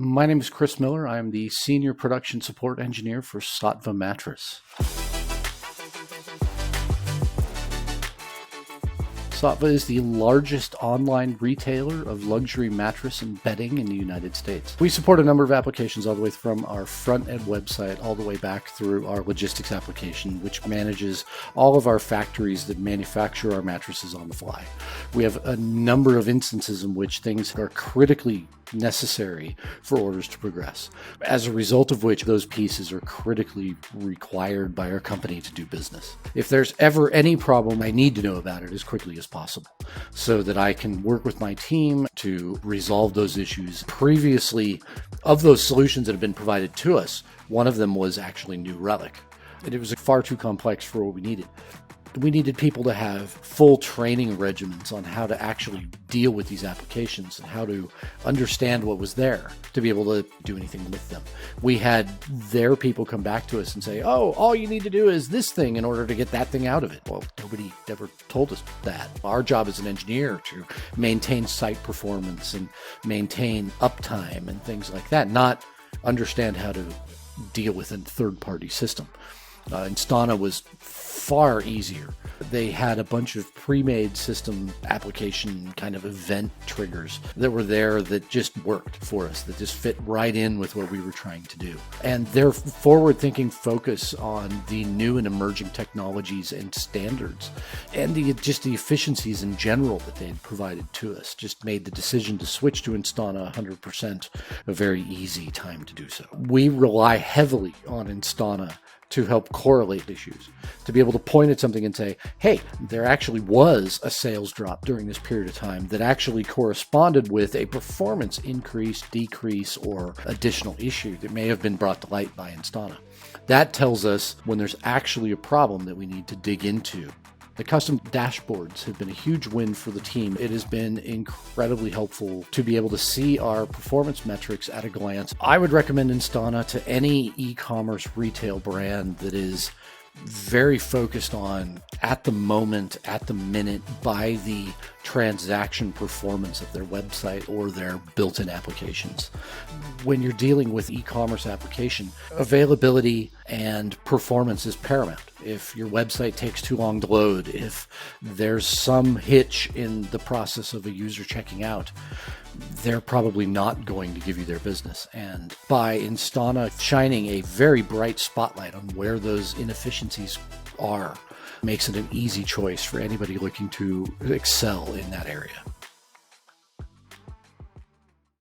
My name is Chris Miller. I am the Senior Production Support Engineer for Saatva Mattress. Saatva is the largest online retailer of luxury mattress and bedding in the United States. We support a number of applications all the way from our front-end website all the way back through our logistics application, which manages all of our factories that manufacture our mattresses on the fly. We have a number of instances in which things are critically necessary for orders to progress, as a result of which those pieces are critically required by our company to do business. If there's ever any problem, I need to know about it as quickly as possible so that I can work with my team to resolve those issues. Previously, of those solutions that have been provided to us, one of them was actually new Relic. And it was far too complex for what we needed. We needed people to have full training regimens on how to actually deal with these applications and how to understand what was there to be able to do anything with them. We had their people come back to us and say, oh, all you need to do is this thing in order to get that thing out of it. Well, nobody ever told us that. Our job as an engineer to maintain site performance and maintain uptime and things like that, not understand how to deal with a third-party system. Instana was far easier. They had a bunch of pre-made system application kind of event triggers that were there that just worked for us, that just fit right in with what we were trying to do. And their forward-thinking focus on the new and emerging technologies and standards and the efficiencies in general that they had provided to us just made the decision to switch to Instana 100% a very easy time to do so. We rely heavily on Instana to help correlate issues, to be able to point at something and say, hey, there actually was a sales drop during this period of time that actually corresponded with a performance increase, decrease, or additional issue that may have been brought to light by Instana. That tells us when there's actually a problem that we need to dig into. The custom dashboards have been a huge win for the team. It has been incredibly helpful to be able to see our performance metrics at a glance. I would recommend Instana to any e-commerce retail brand that is very focused on, at the moment, at the minute, by the transaction performance of their website or their built-in applications. When you're dealing with e-commerce application, availability and performance is paramount. If your website takes too long to load, if there's some hitch in the process of a user checking out, they're probably not going to give you their business. And by Instana shining a very bright spotlight on where those inefficiencies are, makes it an easy choice for anybody looking to excel in that area.